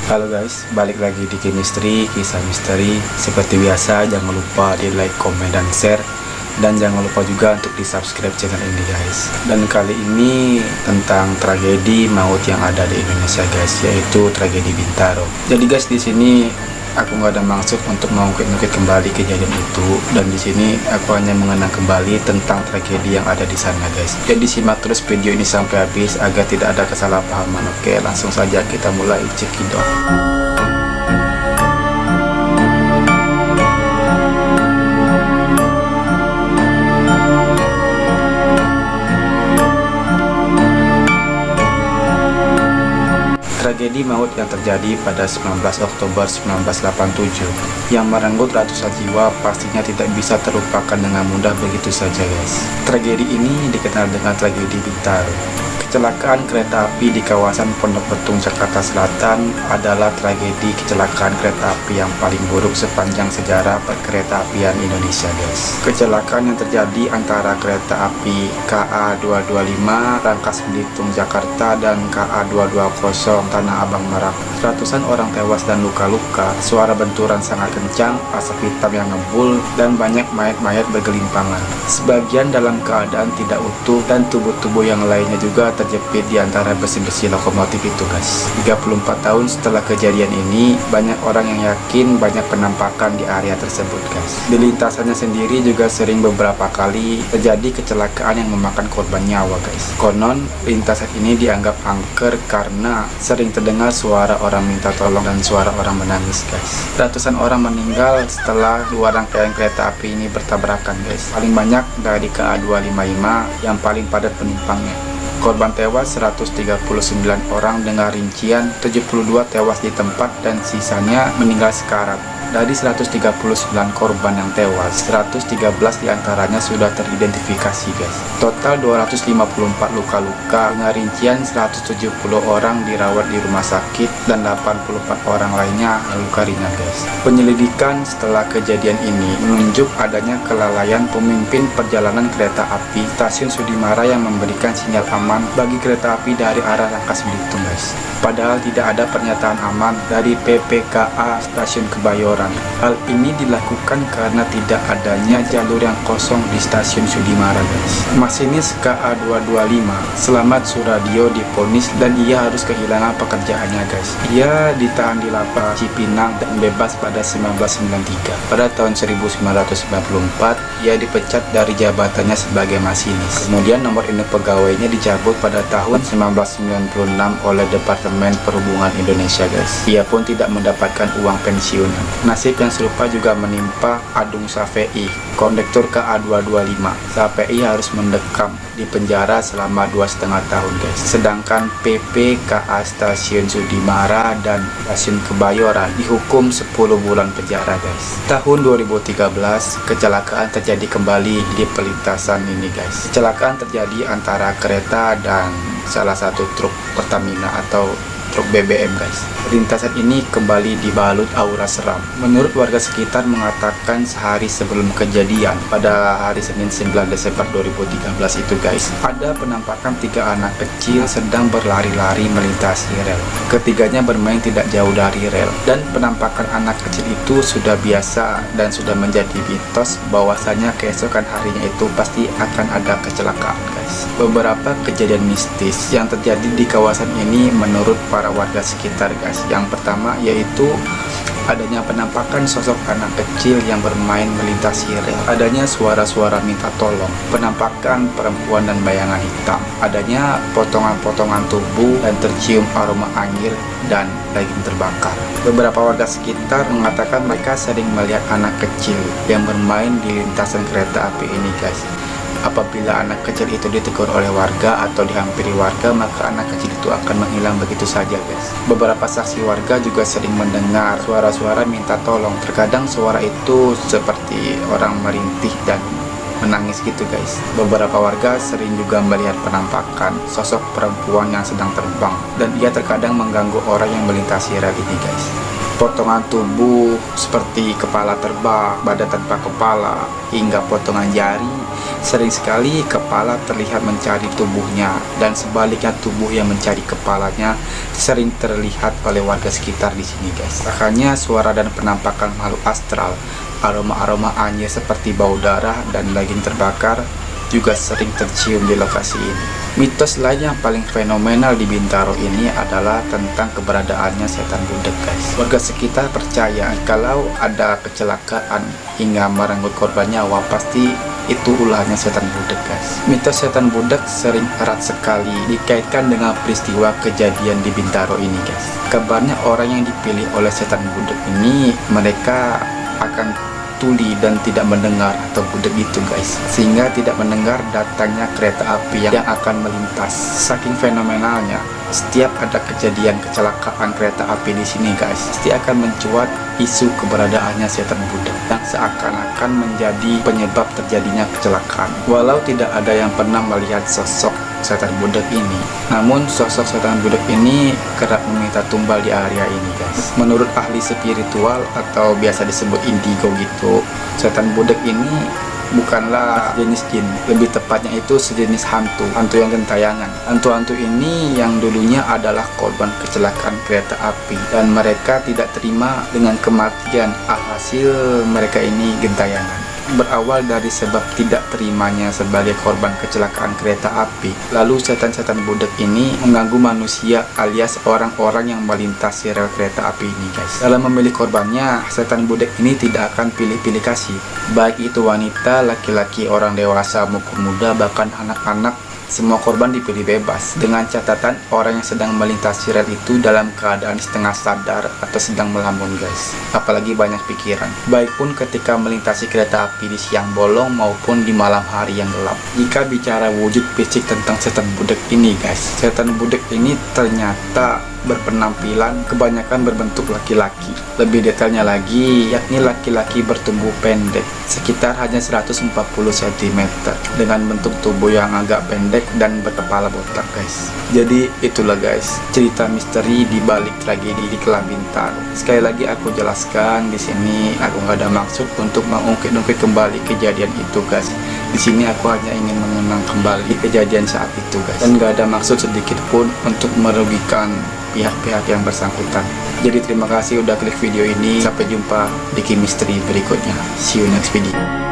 Halo guys, balik lagi di Chemistry, kisah misteri. Seperti biasa, jangan lupa di like, komen, dan share. Dan jangan lupa juga untuk di subscribe channel ini guys. Dan kali ini tentang tragedi maut yang ada di Indonesia guys, yaitu tragedi Bintaro. Jadi guys, di sini aku nggak ada maksud untuk mengungkit-ungkit kembali kejadian itu, dan di sini aku hanya mengenang kembali tentang tragedi yang ada di sana guys. Jadi simak terus video ini sampai habis agar tidak ada kesalahpahaman. Oke, langsung saja kita mulai cekidot. Tragedi maut yang terjadi pada 19 Oktober 1987 yang merenggut ratusan jiwa pastinya tidak bisa terlupakan dengan mudah begitu saja guys. Tragedi ini dikenal dengan tragedi Bintaro. Kecelakaan kereta api di kawasan Pondok Betung, Jakarta Selatan adalah tragedi kecelakaan kereta api yang paling buruk sepanjang sejarah perkereta-apian Indonesia guys. Kecelakaan yang terjadi antara kereta api KA 225 Rangkas Belitung Jakarta dan KA 220 Tanah Abang Merak. Ratusan orang tewas dan luka-luka, suara benturan sangat kencang, asap hitam yang ngebul, dan banyak mayat-mayat bergelimpangan. Sebagian dalam keadaan tidak utuh dan tubuh-tubuh yang lainnya juga terjepit di antara besi-besi lokomotif itu guys. 34 tahun setelah kejadian ini, banyak orang yang yakin banyak penampakan di area tersebut guys. Di lintasannya sendiri juga sering beberapa kali terjadi kecelakaan yang memakan korban nyawa guys. Konon, lintasan ini dianggap angker karena sering terdengar suara orang minta tolong dan suara orang menangis guys. Ratusan orang meninggal setelah dua rangkaian kereta api ini bertabrakan guys. Paling banyak dari KA 255 yang paling padat penumpangnya. Korban tewas 139 orang dengan rincian 72 tewas di tempat dan sisanya meninggal sekarat. Dari 139 korban yang tewas, 113 diantaranya sudah teridentifikasi guys. Total 254 luka-luka dengan rincian 170 orang dirawat di rumah sakit dan 84 orang lainnya luka ringan guys. Penyelidikan setelah kejadian ini menunjuk adanya kelalaian pemimpin perjalanan kereta api stasiun Sudimara yang memberikan sinyal aman bagi kereta api dari arah Rangkas Belitung guys. Padahal tidak ada pernyataan aman dari PPKA Stasiun Kebayoran. Hal ini dilakukan karena tidak adanya jalur yang kosong di Stasiun Sudimara guys. Masinis KA 225 Selamat Suradio divonis dan ia harus kehilangan pekerjaannya guys. Ia ditahan di lapas Cipinang dan bebas pada 1993. Pada tahun 1994 ia dipecat dari jabatannya sebagai masinis. Kemudian nomor induk pegawainya dicabut pada tahun 1996 oleh Departemen Perhubungan Indonesia guys. Ia pun tidak mendapatkan uang pensiun. Nasib yang serupa juga menimpa Adung Safei, kondektur KA 225. Safei harus mendekam di penjara selama 2,5 tahun guys. Sedangkan PPKA Stasiun Sudimara dan Stasiun Kebayoran dihukum 10 bulan penjara guys. Tahun 2013 kecelakaan terjadi kembali di perlintasan ini guys. Kecelakaan terjadi antara kereta dan salah satu truk Pertamina atau truk BBM guys. Lintasan ini kembali dibalut aura seram. Menurut warga sekitar mengatakan sehari sebelum kejadian pada hari Senin 9 Desember 2013 itu guys, ada penampakan 3 anak kecil sedang berlari-lari melintasi rel. Ketiganya bermain tidak jauh dari rel, dan penampakan anak kecil itu sudah biasa dan sudah menjadi mitos bahwasanya keesokan harinya itu pasti akan ada kecelakaan guys. Beberapa kejadian mistis yang terjadi di kawasan ini menurut para warga sekitar guys. Yang pertama yaitu adanya penampakan sosok anak kecil yang bermain melintasi rel, adanya suara-suara minta tolong, penampakan perempuan dan bayangan hitam, adanya potongan-potongan tubuh dan tercium aroma anjir dan daging terbakar. Beberapa warga sekitar mengatakan mereka sering melihat anak kecil yang bermain di lintasan kereta api ini guys. Apabila anak kecil itu ditegur oleh warga atau dihampiri warga, maka anak kecil itu akan menghilang begitu saja guys. Beberapa saksi warga juga sering mendengar suara-suara minta tolong. Terkadang suara itu seperti orang merintih dan menangis gitu guys. Beberapa warga sering juga melihat penampakan sosok perempuan yang sedang terbang, dan ia terkadang mengganggu orang yang melintasi rel ini guys. Potongan tubuh seperti kepala terbang, badan tanpa kepala, hingga potongan jari Sering sekali kepala terlihat mencari tubuhnya, dan sebaliknya tubuh yang mencari kepalanya sering terlihat oleh warga sekitar di sini guys. Makanya suara dan penampakan makhluk astral, aroma-aroma anjir seperti bau darah dan daging terbakar juga sering tercium di lokasi ini. Mitos lain yang paling fenomenal di Bintaro ini adalah tentang keberadaannya setan budak guys. Warga sekitar percaya kalau ada kecelakaan hingga merenggut korban nyawa, pasti itu ulahnya setan budak guys. Mitos setan budak sering erat sekali dikaitkan dengan peristiwa kejadian di Bintaro ini guys. Kabarnya orang yang dipilih oleh setan budak ini, mereka akan tuli dan tidak mendengar atau budak itu guys, sehingga tidak mendengar datangnya kereta api yang akan melintas. Saking fenomenalnya, setiap ada kejadian kecelakaan kereta api di sini guys, pasti akan mencuat isu keberadaannya setan budak yang seakan-akan menjadi penyebab terjadinya kecelakaan. Walau tidak ada yang pernah melihat sosok setan budak ini, namun sosok setan budak ini kerap meminta tumbal di area ini guys. Menurut ahli spiritual atau biasa disebut indigo gitu, setan budak ini bukanlah jenis jin, lebih tepatnya itu sejenis hantu yang gentayangan. Hantu-hantu ini yang dulunya adalah korban kecelakaan kereta api, dan mereka tidak terima dengan kematian, alhasil mereka ini gentayangan. Berawal dari sebab tidak terimanya sebagai korban kecelakaan kereta api, lalu setan-setan budak ini mengganggu manusia alias orang-orang yang melintasi rel kereta api ini guys. Dalam memilih korbannya, setan budak ini tidak akan pilih-pilih kasih, baik itu wanita, laki-laki, orang dewasa maupun muda, bahkan anak-anak. Semua korban dipilih bebas, dengan catatan orang yang sedang melintasi rel itu dalam keadaan setengah sadar atau sedang melamun guys, apalagi banyak pikiran, baik pun ketika melintasi kereta api di siang bolong maupun di malam hari yang gelap. Jika bicara wujud fisik tentang setan budak ini guys, setan budak ini ternyata berpenampilan kebanyakan berbentuk laki-laki. Lebih detailnya lagi, yakni laki-laki bertubuh pendek, sekitar hanya 140 cm, dengan bentuk tubuh yang agak pendek dan berkepala botak guys. Jadi itulah guys cerita misteri di balik tragedi di Kelam Bintaro. Sekali lagi aku jelaskan, di sini aku nggak ada maksud untuk mengungkit-ungkit kembali kejadian itu guys. Di sini aku hanya ingin mengenang kembali kejadian saat itu guys, dan nggak ada maksud sedikit pun untuk merugikan pihak-pihak yang bersangkutan. Jadi terima kasih udah klik video ini. Sampai jumpa di Misteri berikutnya. See you next video.